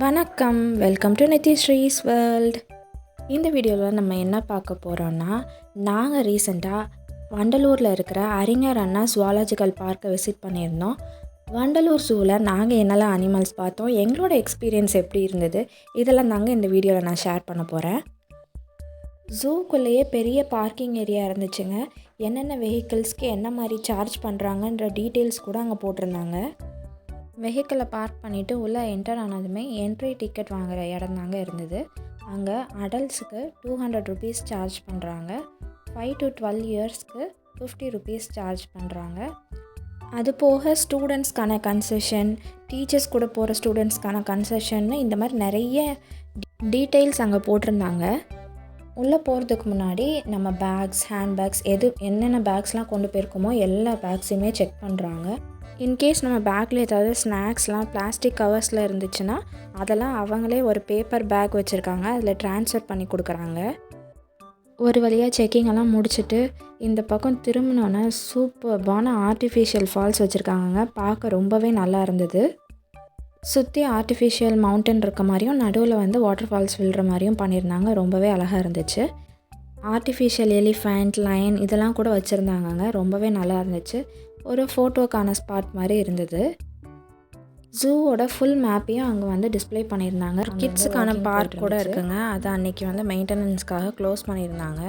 வணக்கம், welcome to நித்யஸ்ரீஸ் world. இந்த வீடியோவில் நம்ம என்ன பார்க்க போகிறோன்னா, நாங்கள் ரீசெண்டாக வண்டலூரில் இருக்கிற அறிஞர் அண்ணா ஜுவாலஜிக்கல் பார்க்கை விசிட் பண்ணியிருந்தோம். வண்டலூர் ஜூவில் நாங்கள் என்னெல்லாம் அனிமல்ஸ் பார்த்தோம், எங்களோட எக்ஸ்பீரியன்ஸ் எப்படி இருந்தது, இதெல்லாம் தாங்க இந்த வீடியோவில் நான் ஷேர் பண்ண போகிறேன். ஜூக்குள்ளேயே பெரிய பார்க்கிங் ஏரியா இருந்துச்சுங்க. என்னென்ன வெஹிக்கிள்ஸ்க்கு என்ன மாதிரி சார்ஜ் பண்ணுறாங்கன்ற டீட்டெயில்ஸ் கூட அங்கே போட்டிருந்தாங்க. வெஹிக்கிளை பார்க் பண்ணிவிட்டு உள்ளே என்டர் ஆனதுமே என்ட்ரி டிக்கெட் வாங்குகிற இடம் தாங்க இருந்தது. அங்கே அடல்ட்ஸுக்கு 200 rupees சார்ஜ் பண்ணுறாங்க, 5 to 12 yearsக்கு 50 rupees சார்ஜ் பண்ணுறாங்க. அது போக ஸ்டூடெண்ட்ஸ்க்கான கன்செஷன், டீச்சர்ஸ் கூட போகிற ஸ்டூடெண்ட்ஸ்க்கான கன்செஷன்னு இந்த மாதிரி நிறைய டீட்டெயில்ஸ் அங்கே போட்டிருந்தாங்க. உள்ளே போகிறதுக்கு முன்னாடி நம்ம பேக்ஸ், ஹேண்ட்பேக்ஸ் என்னென்ன பேக்ஸ்லாம் கொண்டு போயிருக்கோமோ எல்லா பேக்ஸையுமே செக் பண்ணுறாங்க. இன்கேஸ் நம்ம பேக்கில் ஏதாவது ஸ்நாக்ஸ்லாம் பிளாஸ்டிக் கவர்ஸில் இருந்துச்சுன்னா அதெல்லாம் அவங்களே ஒரு பேப்பர் பேக் வச்சுருக்காங்க, அதில் ட்ரான்ஸ்ஃபர் பண்ணி கொடுக்குறாங்க. ஒரு வழியாக செக்கிங்கெல்லாம் முடிச்சுட்டு இந்த பக்கம் திரும்பினோன்னே சூப்பர்பான ஆர்டிஃபிஷியல் ஃபால்ஸ் வச்சுருக்காங்க. பார்க்க ரொம்பவே நல்லா இருந்தது. சுற்றி ஆர்டிஃபிஷியல் மவுண்டன் இருக்க மாதிரியும் நடுவில் வாட்டர் ஃபால்ஸ் விழுற மாதிரியும் பண்ணியிருந்தாங்க. ரொம்பவே அழகாக இருந்துச்சு. ஆர்டிஃபிஷியல் எலிஃபண்ட், லயன் இதெல்லாம் கூட வச்சுருந்தாங்க. ரொம்பவே நல்லா இருந்துச்சு. ஒரு ஃபோட்டோக்கான ஸ்பாட் மாதிரி இருந்தது. ஜூவோட ஃபுல் மேப்பையும் அங்கே டிஸ்பிளே பண்ணியிருந்தாங்க. கிட்ஸுக்கான பார்க் கூட இருக்குங்க. அது அன்றைக்கி மெயின்டெனன்ஸ்க்காக க்ளோஸ் பண்ணியிருந்தாங்க.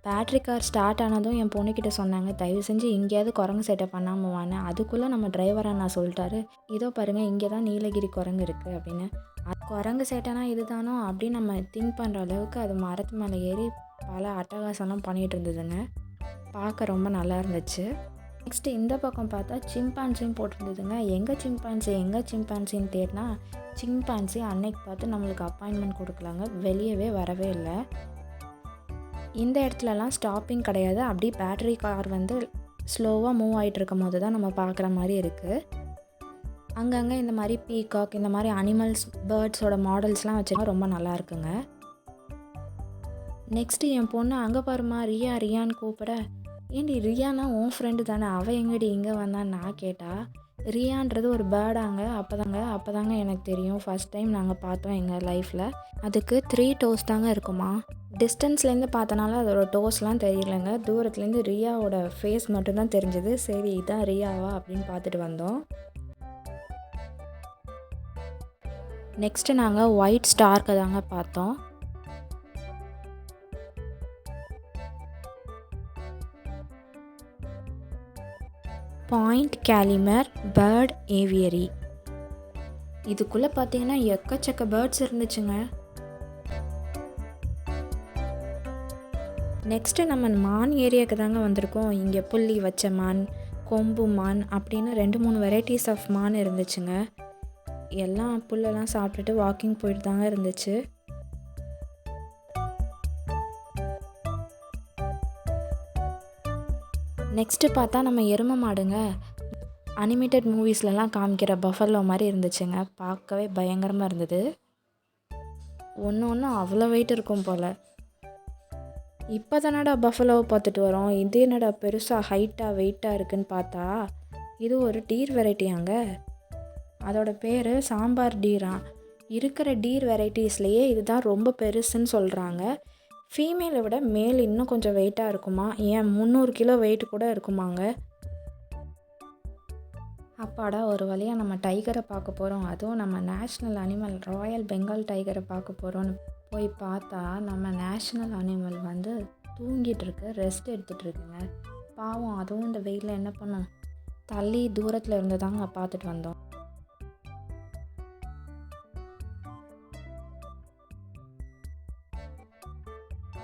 பேட்ரி கார் ஸ்டார்ட் ஆனதும் என் பொண்ணுக்கிட்ட சொன்னாங்க, தயவு செஞ்சு எங்கேயாவது குரங்கு செட்டப் பண்ணாமல் வான்னு. அதுக்குள்ளே நம்ம டிரைவராக நான் சொல்லிட்டாரு, இதோ பாருங்கள் இங்கே தான் நீலகிரி குரங்கு இருக்குது அப்படின்னு. அது குரங்கு சேட்டைனா இதுதானோ அப்படின்னு நம்ம திங்க் பண்ணுற அளவுக்கு அது மரத்து மேலே ஏறி பல அட்டகாசம்லாம் பண்ணிகிட்டு இருந்ததுங்க. பார்க்க ரொம்ப நல்லா இருந்துச்சு. நெக்ஸ்ட்டு இந்த பக்கம் பார்த்தா சிம்பான்சியும் போட்டிருந்ததுங்க. எங்கே சிம்பான்சின்னு தேடினா சிம்பான்சி அன்னைக்கு பார்த்து நம்மளுக்கு அப்பாயின்மெண்ட் கொடுக்கலாங்க, வெளியவே வரவே இல்லை. இந்த இடத்துலலாம் ஸ்டாப்பிங் கிடையாது. அப்படி பேட்டரி கார் ஸ்லோவாக மூவ் ஆகிட்டு இருக்கும் போது தான் நம்ம பார்க்குற மாதிரி இருக்குது. அங்கங்கே இந்த மாதிரி பீகாக், இந்த மாதிரி அனிமல்ஸ், பேர்ட்ஸோட மாடல்ஸ்லாம் வச்சுருந்தா ரொம்ப நல்லா இருக்குங்க. நெக்ஸ்ட்டு என் பொண்ணு அங்கே பாருமா ரியான்னு கூப்பிட, ஏண்டி ரியானா உன் ஃப்ரெண்டு தானே, அவள் எங்கடி இங்கே வந்தான்னு நான் கேட்டால், ரியான்றது ஒரு பேர்டாங்க. அப்போதாங்க எனக்கு தெரியும். ஃபஸ்ட் டைம் நாங்கள் பார்த்தோம் எங்கள் லைஃப்பில். அதுக்கு 3 toes தாங்க இருக்குமா. டிஸ்டன்ஸ்லேருந்து பார்த்தனால அதோட டோஸ்லாம் தெரியலைங்க. தூரத்துலேருந்து ரியாவோட ஃபேஸ் மட்டும்தான் தெரிஞ்சது. சரி இதான் ரியாவா அப்படின்னு பார்த்துட்டு வந்தோம். நெக்ஸ்ட்டு நாங்கள் ஒயிட் ஸ்டார்க்கை தாங்க பார்த்தோம். Point Calimere bird aviary. இதுக்குள்ளே பார்த்தீங்கன்னா எக்கச்சக்க பேர்ட்ஸ் இருந்துச்சுங்க. நெக்ஸ்ட்டு நம்ம மான் ஏரியாவுக்கு தாங்க வந்திருக்கோம். இங்கே புள்ளி வச்ச மான், கொம்பு மான் அப்படின்னு 2-3 வெரைட்டிஸ் ஆஃப் மான் இருந்துச்சுங்க. எல்லாம் புல்லெல்லாம் சாப்பிட்டுட்டு வாக்கிங் போயிட்டு தாங்க இருந்துச்சு. நெக்ஸ்ட்டு பார்த்தா நம்ம எருமை மாடுங்க. அனிமேட்டட் மூவிஸ்லலாம் காமிக்கிற பஃபலோ மாதிரி இருந்துச்சுங்க. பார்க்கவே பயங்கரமாக இருந்தது. ஒன்று அவ்வளோ வெயிட் இருக்கும் போல். இப்போ தானடா பஃபலோவை பார்த்துட்டு வரோம், இது என்னடா பெருசாக ஹைட்டாக வெயிட்டாக இருக்குதுன்னு பார்த்தா இது ஒரு டீர் வெரைட்டியாங்க. அதோட பேர் சாம்பார் டீரா. இருக்கிற டீர் வெரைட்டிஸ்லேயே இதுதான் ரொம்ப பெருசுன்னு சொல்கிறாங்க. ஃபீமேலை விட மேல் இன்னும் கொஞ்சம் வெயிட்டாக இருக்குமா, ஏன் 300 கிலோ வெயிட் கூட இருக்குமாங்க. அப்பாடா ஒரு வழியாக நம்ம டைகரை பார்க்க போகிறோம், அதுவும் நம்ம நேஷ்னல் அனிமல் ராயல் பெங்கால் டைகரை பார்க்க போகிறோன்னு போய் பார்த்தா நம்ம நேஷ்னல் அனிமல் தூங்கிட்டு இருக்கு, ரெஸ்ட் எடுத்துகிட்டு இருக்குங்க. பாவம் அதுவும் இந்த வெயிலில் என்ன பண்ணோம், தள்ளி தூரத்தில் இருந்து தாங்க பார்த்துட்டு வந்தோம்.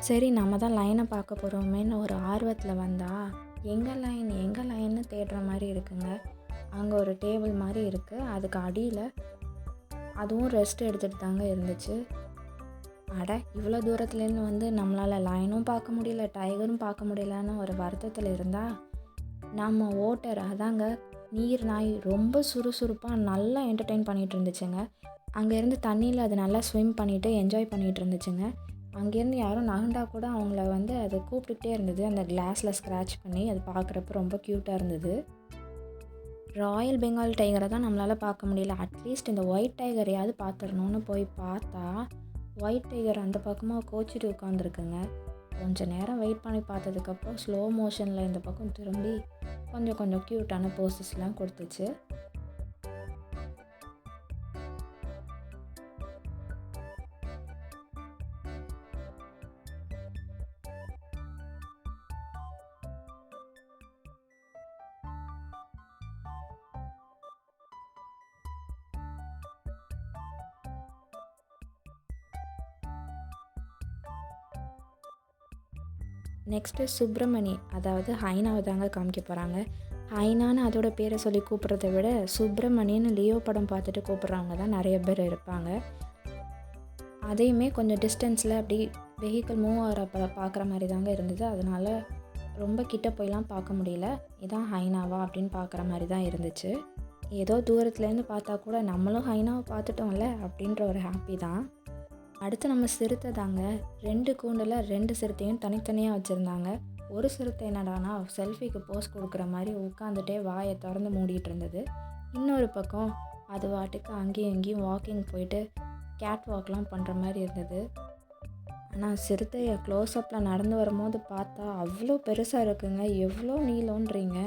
சரி நம்ம தான் லைனை பார்க்க போகிறோமேன்னு ஒரு ஆர்வத்தில் வந்தால் எங்கள் லைன்னு தேடுற மாதிரி இருக்குங்க. அங்கே ஒரு டேபிள் மாதிரி இருக்குது, அதுக்கு அடியில் அதுவும் ரெஸ்ட் எடுத்துகிட்டு தாங்க இருந்துச்சு. அட இவ்வளோ தூரத்துலேருந்து நம்மளால் லைனும் பார்க்க முடியல, டைகரும் பார்க்க முடியலன்னு ஒரு வருத்தத்தில் இருந்தால் நம்ம ஓட்டர் அதாங்க நீர் நாய் ரொம்ப சுறுசுறுப்பாக நல்லா என்டர்டெயின் பண்ணிகிட்டு இருந்துச்சுங்க. அங்கேருந்து தண்ணியில் அது நல்லா ஸ்விம் பண்ணிவிட்டு என்ஜாய் பண்ணிகிட்டு இருந்துச்சுங்க. அங்கேருந்து யாரும் நகண்டா கூட அவங்கள அதை கூப்பிட்டுக்கிட்டே இருந்தது. அந்த கிளாஸில் ஸ்க்ராட்ச் பண்ணி அது பார்க்குறப்ப ரொம்ப க்யூட்டாக இருந்தது. ராயல் பெங்கால் டைகரை தான் நம்மளால் பார்க்க முடியல. அட்லீஸ்ட் இந்த ஒயிட் டைகரையாவது பார்த்துடணுன்னு போய் பார்த்தா ஒயிட் டைகர் அந்த பக்கமாக கோச்சிட்டு உட்காந்துருக்குங்க. கொஞ்சம் நேரம் வெயிட் பண்ணி பார்த்ததுக்கப்புறம் ஸ்லோ மோஷனில் இந்த பக்கம் திரும்பி கொஞ்சம் க்யூட்டான போசஸ்லாம் கொடுத்துச்சு. நெக்ஸ்ட்டு சுப்பிரமணி, அதாவது ஹைனாவை தாங்க காமிக்க போகிறாங்க. ஹைனான்னு அதோட பேரை சொல்லி கூப்பிட்றத விட சுப்பிரமணின்னு லியோ படம் பார்த்துட்டு கூப்பிட்றவங்க தான் நிறைய பேர் இருப்பாங்க. அதையுமே கொஞ்சம் டிஸ்டன்ஸில் அப்படி வெஹிக்கிள் மூவ் ஆகிறப்ப பார்க்குற மாதிரி தாங்க இருந்தது. அதனால் ரொம்ப கிட்ட போயெலாம் பார்க்க முடியல. இதான் ஹைனாவா அப்படின்னு பார்க்குற மாதிரி தான் இருந்துச்சு. ஏதோ தூரத்துலேருந்து பார்த்தா கூட நம்மளும் ஹைனாவை பார்த்துட்டோம்ல அப்படின்ற ஒரு ஹாப்பி தான். அடுத்து நம்ம சிறுத்தை தாங்க. 2 கூண்டில் 2 சிறுத்தையும் தனித்தனியாக வச்சுருந்தாங்க. ஒரு சிறுத்தை என்னடானா செல்ஃபிக்கு போஸ் கொடுக்குற மாதிரி உட்காந்துட்டே வாயை திறந்து மூடிட்டு இருந்தது. இன்னொரு பக்கம் அது வாட்டுக்கு அங்கேயும் இங்கேயும் வாக்கிங் போயிட்டு கேட் வாக்லாம் பண்ணுற மாதிரி இருந்தது. ஆனால் சிறுத்தையை க்ளோஸ்அப்பில் நடந்து வரும்போது பார்த்தா அவ்வளோ பெருசாக இருக்குங்க. எவ்வளோ நீளம்ன்றீங்க.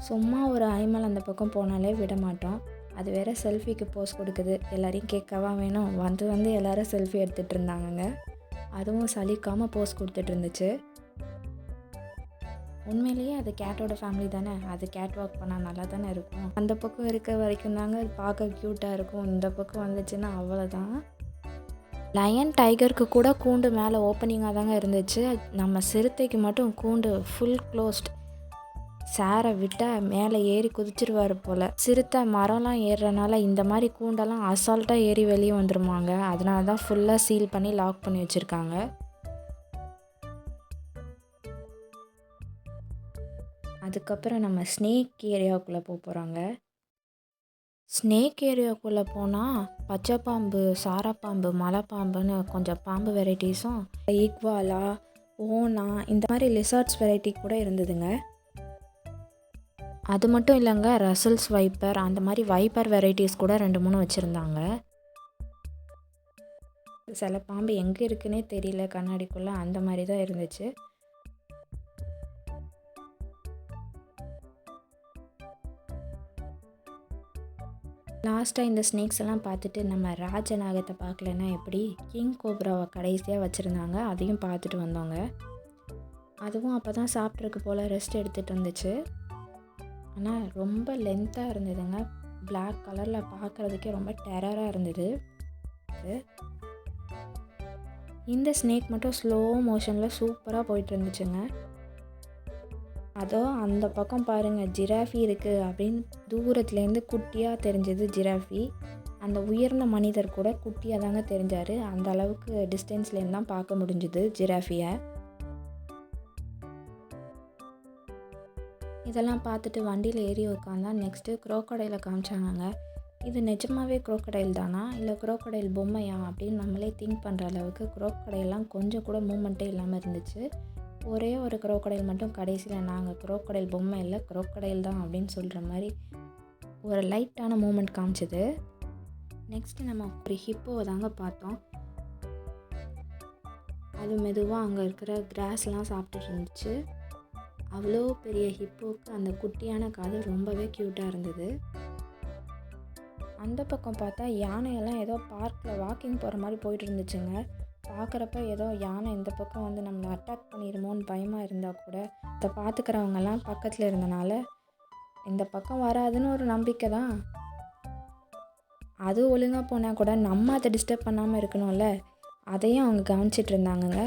சும்மா ஒரு அனிமல் அந்த பக்கம் போனாலே விட மாட்டோம். அது வேறு செல்ஃபிக்கு போஸ் கொடுக்குது. எல்லோரையும் கேட்கவா வேணும். வந்து எல்லோரும் செல்ஃபி எடுத்துகிட்டு இருந்தாங்கங்க. அதுவும் சலிக்காமல் போஸ் கொடுத்துட்டு இருந்துச்சு. உண்மையிலேயே அது கேட்டோட ஃபேமிலி தானே. அது கேட் வாக் பண்ணால் நல்லா தானே இருக்கும். அந்த பக்கம் இருக்க வரைக்கும் தாங்க பார்க்க க்யூட்டாக இருக்கும். இந்த பக்கம் வந்துச்சுன்னா அவ்வளோதான். லயன் டைகருக்கு கூட கூண்டு மேலே ஓப்பனிங்காக தாங்க இருந்துச்சு. நம்ம சிறுத்தைக்கு மட்டும் கூண்டு ஃபுல் க்ளோஸ்ட். சேரை விட்டால் மேலே ஏறி குதிச்சிருவார் போல். சிறுத்தை மரம்லாம் ஏறுறனால இந்த மாதிரி கூண்டெல்லாம் அசால்ட்டாக ஏறி வெளியே வந்துருமாங்க. அதனால தான் ஃபுல்லாக சீல் பண்ணி லாக் பண்ணி வச்சுருக்காங்க. அதுக்கப்புறம் நம்ம ஸ்னேக் ஏரியாவுக்குள்ளே போகிறாங்க. ஸ்னேக் ஏரியாவுக்குள்ளே போனால் பச்சைப்பாம்பு, சாரப்பாம்பு, மலைப்பாம்புன்னு கொஞ்சம் பாம்பு வெரைட்டிஸும், ஈக்வாலா, ஓனா, இந்த மாதிரி லிசார்ட்ஸ் வெரைட்டி கூட இருந்ததுங்க. அது மட்டும் இல்லைங்க, ரசல்ஸ் வைப்பர், அந்த மாதிரி வைப்பர் வெரைட்டிஸ் கூட 2-3 வச்சுருந்தாங்க. சில பாம்பு எங்கே இருக்குன்னே தெரியல கண்ணாடிக்குள்ளே, அந்த மாதிரி தான் இருந்துச்சு. லாஸ்ட்டாக இந்த ஸ்னேக்ஸ் எல்லாம் பார்த்துட்டு நம்ம ராஜநாகத்தை பார்க்கலன்னா எப்படி, கிங் கோப்ராவை கடைசியாக வச்சுருந்தாங்க. அதையும் பார்த்துட்டு வந்தோங்க. அதுவும் அப்போ தான் சாப்பிட்றதுக்கு போல் ரெஸ்ட் எடுத்துகிட்டு இருந்துச்சு. ஆனால் ரொம்ப லென்த்தாக இருந்ததுங்க. பிளாக் கலரில் பார்க்குறதுக்கே ரொம்ப டெரராக இருந்தது. இந்த ஸ்னேக் மட்டும் ஸ்லோ மோஷனில் சூப்பராக போயிட்டு இருந்துச்சுங்க. அதோ அந்த பக்கம் பாருங்கள், ஜிராஃபி இருக்குது அப்படின்னு தூரத்துலேருந்து குட்டியாக தெரிஞ்சது ஜிராஃபி. அந்த உயர்ந்த மனிதர் கூட குட்டியாக தாங்க தெரிஞ்சார். அந்த அளவுக்கு டிஸ்டன்ஸ்லேருந்து தான் பார்க்க முடிஞ்சுது ஜிராஃபியை. இதெல்லாம் பார்த்துட்டு வண்டியில் ஏறி உட்காந்தா நெக்ஸ்ட்டு குரோக்கடைலை காமிச்சாங்க. இது நிஜமாகவே குரோக்கடைல் தானா இல்லை குரோக்கடைல் பொம்மையா அப்படின்னு நம்மளே திங்க் பண்ணுற அளவுக்கு குரோக்கடைலாம் கொஞ்சம் கூட மூமெண்ட்டே இல்லாமல் இருந்துச்சு. ஒரே ஒரு குரோக்கடைல் மட்டும் கடைசியில் நாங்கள் குரோக்கடைல் பொம்மை இல்லை குரோக்கடைல் தான் அப்படின்னு சொல்கிற மாதிரி ஒரு லைட்டான மூமெண்ட் காமிச்சிது. நெக்ஸ்ட்டு நம்ம ஒரு ஹிப்போவை தாங்க பார்த்தோம். அது மெதுவாக அங்கே இருக்கிற கிராஸ்லாம் சாப்பிட்டுட்டு இருந்துச்சு. அவ்வளோ பெரிய ஹிப்போவுக்கு அந்த குட்டியான காது ரொம்பவே க்யூட்டாக இருந்தது. அந்த பக்கம் பார்த்தா யானையெல்லாம் ஏதோ பார்க்கில் வாக்கிங் போகிற மாதிரி போயிட்டு இருந்துச்சுங்க. பார்க்குறப்ப ஏதோ யானை இந்த பக்கம் வந்து நம்மளை அட்டாக் பண்ணிடுமோன்னு பயமாக இருந்தால் கூட அதை பார்த்துக்கிறவங்கெல்லாம் பக்கத்தில் இருந்தனால இந்த பக்கம் வராதுன்னு ஒரு நம்பிக்கை தான். அது ஒழுங்காக போனால் கூட நம்ம அதை டிஸ்டர்ப் பண்ணாமல் இருக்கணும்ல, அதையும் அவங்க கவனிச்சிட்டு இருந்தாங்கங்க.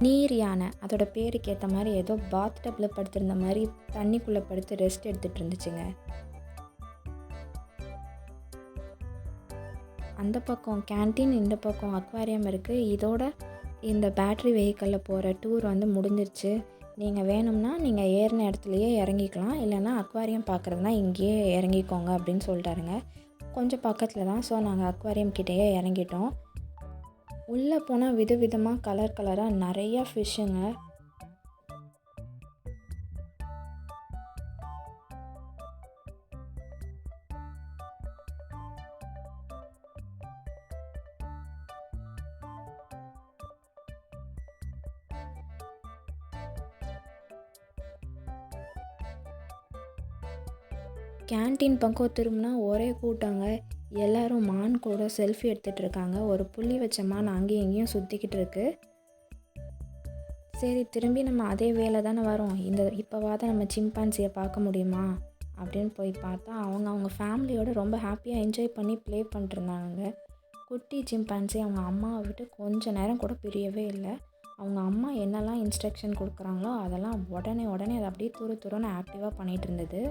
நீர் யானை, அதோட பேருக்கு ஏற்ற மாதிரி ஏதோ பாத் டப்பில் படுத்திருந்த மாதிரி தண்ணிக்குள்ளே படுத்து ரெஸ்ட் எடுத்துகிட்டு இருந்துச்சுங்க. அந்த பக்கம் கேன்டீன், இந்த பக்கம் அக்வாரியம் இருக்குது. இதோட இந்த பேட்ரி வெஹிக்கிளில் போகிற டூர் வந்து முடிஞ்சிருச்சு. நீங்கள் வேணும்னா நீங்கள் ஏறின இடத்துலையே இறங்கிக்கலாம், இல்லைன்னா அக்வாரியம் பார்க்குறதுனா இங்கேயே இறங்கிக்கோங்க அப்படின்னு சொல்லிட்டாருங்க. கொஞ்சம் பக்கத்தில் தான், ஸோ நாங்கள் அக்வாரியம் கிட்டேயே இறங்கிட்டோம். உள்ளே போனால் விதவிதமாக கலராக நிறையா ஃபிஷ்ஷுங்க. கேன்டீன் பக்கம் திரும்பினா ஒரே கூட்டங்க. எல்லோரும் மான் கூட செல்ஃபி எடுத்துகிட்டு இருக்காங்க. ஒரு புள்ளி வச்ச மான் அங்கேயும் இங்கேயும் சுற்றிக்கிட்டு இருக்கு. சரி, திரும்பி நம்ம அதே வேலை தானே வரோம், இப்போவாத நம்ம சிம்பான்சியை பார்க்க முடியுமா அப்படின்னு போய் பார்த்தா அவங்க ஃபேமிலியோடு ரொம்ப ஹாப்பியாக என்ஜாய் பண்ணி ப்ளே பண்ணிட்டுருந்தாங்க. குட்டி சிம்பான்சி அவங்க அம்மாவை விட்டு கொஞ்சம் நேரம் கூட பிரியவே இல்லை. அவங்க அம்மா என்னெல்லாம் இன்ஸ்ட்ரக்ஷன் கொடுக்குறாங்களோ அதெல்லாம் உடனே அதை அப்படியே துருன்னு ஆக்டிவாக பண்ணிகிட்டு இருந்தது.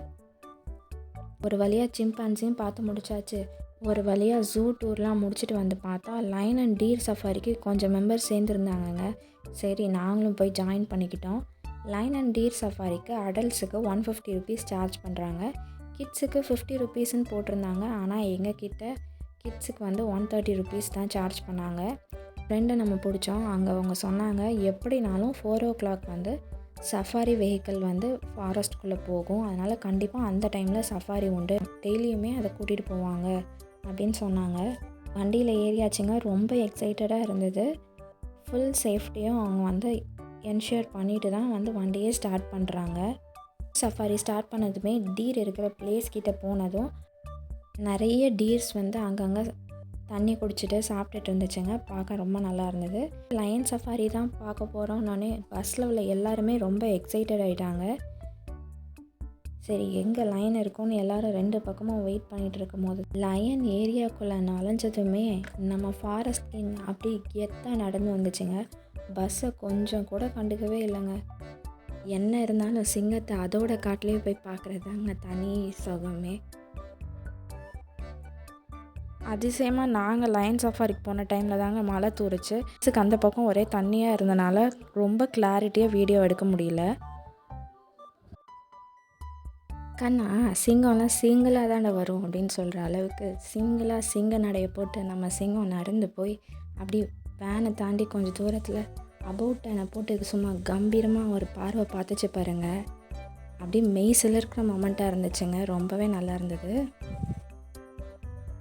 ஒரு வழியாக சிம்பான்சியும் பார்த்து முடிச்சாச்சு. ஒரு வழியாக ஜூ டூர்லாம் முடிச்சுட்டு வந்து பார்த்தா லைன் அண்ட் டீர் சஃபாரிக்கு கொஞ்சம் மெம்பர்ஸ் சேர்ந்துருந்தாங்கங்க. சரி, நாங்களும் போய் ஜாயின் பண்ணிக்கிட்டோம். லைன் அண்ட் டீர் சஃபாரிக்கு அடல்ட்ஸுக்கு 150 ருபீஸ் சார்ஜ் பண்ணுறாங்க. கிட்ஸுக்கு 50 ருபீஸ்ன்னு போட்டிருந்தாங்க. ஆனால் எங்ககிட்ட கிட்ஸுக்கு வந்து 130 ருபீஸ் தான் சார்ஜ் பண்ணாங்க. ஃப்ரெண்டை நம்ம பிடிச்சோம். அங்கே அவங்க சொன்னாங்க எப்படினாலும் 4 o'clock வந்து சஃபாரி வெஹிக்கிள் வந்து ஃபாரஸ்ட்குள்ளே போகும், அதனால் கண்டிப்பாக அந்த டைமில் சஃபாரி உண்டு, டெய்லியுமே அதை கூட்டிகிட்டு போவாங்க அப்படின்னு சொன்னாங்க. வண்டியில் ஏறியாச்சுங்க. ரொம்ப எக்ஸைட்டடாக இருந்தது. ஃபுல் சேஃப்டியும் அவங்க வந்து என்ஷூர் பண்ணிட்டு தான் வந்து வண்டியே ஸ்டார்ட் பண்ணுறாங்க. சஃபாரி ஸ்டார்ட் பண்ணதுமே டீர் இருக்கிற பிளேஸ் கிட்ட போனதும் நிறைய டீர்ஸ் வந்து அங்கங்கே தண்ணி குடிச்சிட்டு சாப்பிட்டுட்டு இருந்துச்சுங்க. பார்க்க ரொம்ப நல்லா இருந்தது. லயன் சஃபாரி தான் பார்க்க போகிறோன்னே பஸ்ஸில் உள்ள எல்லாருமே ரொம்ப எக்ஸைட்டட் ஆகிட்டாங்க. சரி, எங்கே லயன் இருக்கும்னு எல்லோரும் 2 பக்கமும் வெயிட் பண்ணிகிட்டு இருக்கும் போது லயன் ஏரியாக்குள்ளே நுழைஞ்சதுமே நம்ம ஃபாரஸ்ட் கிங் அப்படி கெத்தாக நடந்து வந்துச்சுங்க. பஸ்ஸை கொஞ்சம் கூட கண்டுக்கவே இல்லைங்க. என்ன இருந்தாலும் சிங்கத்தை அதோட காட்டிலே போய் பார்க்குறதாங்க தனி சுகமே. அதிசயமாக நாங்கள் லயன் சஃபாரிக்கு போன டைமில் தாங்க மழை தூரிச்சு. அந்த பக்கம் ஒரே தண்ணியாக இருந்தனால ரொம்ப கிளாரிட்டியாக வீடியோ எடுக்க முடியல. கண்ணா, சிங்கம்லாம் சிங்கிளாக தானே வரும் அப்படின்னு சொல்கிற அளவுக்கு சிங்க நடையை போட்டு நம்ம சிங்கம் நடந்து போய் அப்படி வேனை தாண்டி கொஞ்சம் தூரத்தில் அபவுட் டேனை போட்டு சும்மா கம்பீரமாக ஒரு பார்வை பார்த்துச்சு பாருங்கள். அப்படி மெய் சிலிர்க்கிற மொமெண்ட்டாக இருந்துச்சுங்க. ரொம்பவே நல்லா இருந்தது.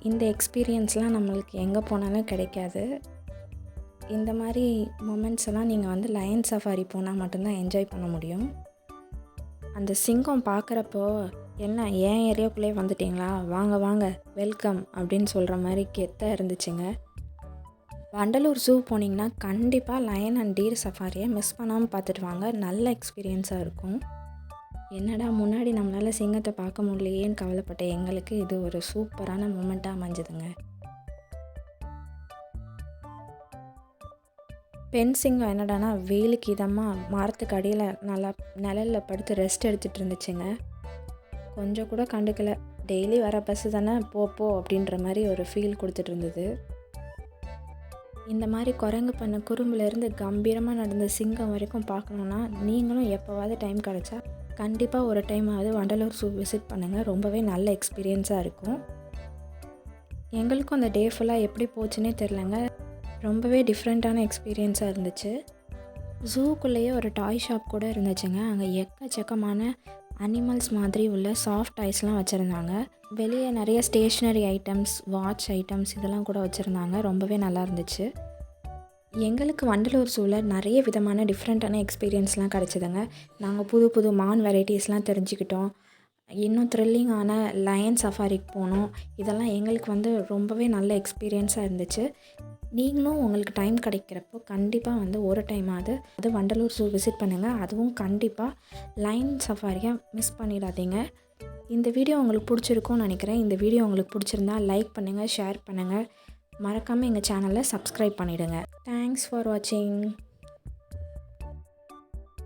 இந்த எக்ஸ்பீரியன்ஸ்லாம் நம்மளுக்கு எங்கே போனாலும் கிடைக்காது. இந்த மாதிரி மொமெண்ட்ஸ் எல்லாம் நீங்கள் வந்து லயன் சஃபாரி போனால் மட்டும்தான் என்ஜாய் பண்ண முடியும். அந்த சிங்கம் பார்க்குறப்போ என்ன ஏன் ஏரியாக்குள்ளே வந்துட்டிங்களா, வாங்க வெல்கம் அப்படின்னு சொல்கிற மாதிரி கெத்தாக இருந்துச்சுங்க. வண்டலூர் ஜூ போனீங்கன்னா கண்டிப்பாக லயன் அண்ட் டீர் சஃபாரியை மிஸ் பண்ணாமல் பார்த்துட்டு வாங்க. நல்ல எக்ஸ்பீரியன்ஸாக இருக்கும். என்னடா முன்னாடி நம்மளால் சிங்கத்தை பார்க்க முடியலையேன்னு கவலைப்பட்ட எங்களுக்கு இது ஒரு சூப்பரான மூமெண்ட்டாக அமைஞ்சுதுங்க. பெண் சிங்கம் என்னடானா வெயிலுக்கு இதமாக மரத்துக்கு அடியில் நல்லா நிழலில் படுத்து ரெஸ்ட் எடுத்துகிட்டு இருந்துச்சுங்க. கொஞ்சம் கூட கண்டுக்கலை. டெய்லி வர பஸ்ஸு தானே போ அப்படின்ற மாதிரி ஒரு ஃபீல் கொடுத்துட்டு இருந்தது. இந்த மாதிரி குரங்கு பண்ண குறும்புலேருந்து கம்பீரமாக நடந்த சிங்கம் வரைக்கும் பார்க்கணுன்னா நீங்களும் எப்போவாவது டைம் கிடச்சா கண்டிப்பாக ஒரு டைமாவது வண்டலூர் ஜூ விசிட் பண்ணுங்கள். ரொம்பவே நல்ல எக்ஸ்பீரியன்ஸாக இருக்கும். எங்களுக்கும் அந்த டே ஃபுல்லாக எப்படி போச்சுன்னே தெரிலங்க. ரொம்பவே டிஃப்ரெண்ட்டான எக்ஸ்பீரியன்ஸாக இருந்துச்சு. ஜூக்குள்ளேயே ஒரு டாய் ஷாப் கூட இருந்துச்சுங்க. அங்கே எக்கச்சக்கமான அனிமல்ஸ் மாதிரி உள்ள சாஃப்ட் டாய்ஸ்லாம் வச்சுருந்தாங்க. வெளியே நிறைய ஸ்டேஷ்னரி ஐட்டம்ஸ், வாட்ச் ஐட்டம்ஸ் இதெல்லாம் கூட வச்சுருந்தாங்க. ரொம்பவே நல்லா இருந்துச்சு. எங்களுக்கு வண்டலூர் ஜூவில் நிறைய விதமான டிஃப்ரெண்ட்டான எக்ஸ்பீரியன்ஸ்லாம் கிடச்சிதுங்க. நாங்கள் புது மான் வெரைட்டிஸ்லாம் தெரிஞ்சுக்கிட்டோம். இன்னும் த்ரில்லிங்கான லயன் சஃபாரிக்கு போனோம். இதெல்லாம் எங்களுக்கு வந்து ரொம்பவே நல்ல எக்ஸ்பீரியன்ஸாக இருந்துச்சு. நீங்களும் உங்களுக்கு டைம் கிடைக்கிறப்போ கண்டிப்பாக வந்து ஒரு டைமாவது வண்டலூர் ஜூ விசிட் பண்ணுங்கள். அதுவும் கண்டிப்பாக லயன் சஃபாரியை மிஸ் பண்ணிடாதீங்க. இந்த வீடியோ உங்களுக்கு பிடிச்சிருக்கும்னு நினைக்கிறேன். இந்த வீடியோ உங்களுக்கு பிடிச்சிருந்தா லைக் பண்ணுங்கள், ஷேர் பண்ணுங்கள். மறக்காமல் எங்கள் சேனலை சப்ஸ்கிரைப் பண்ணிவிடுங்க. தேங்க்ஸ் ஃபார் வாட்சிங்.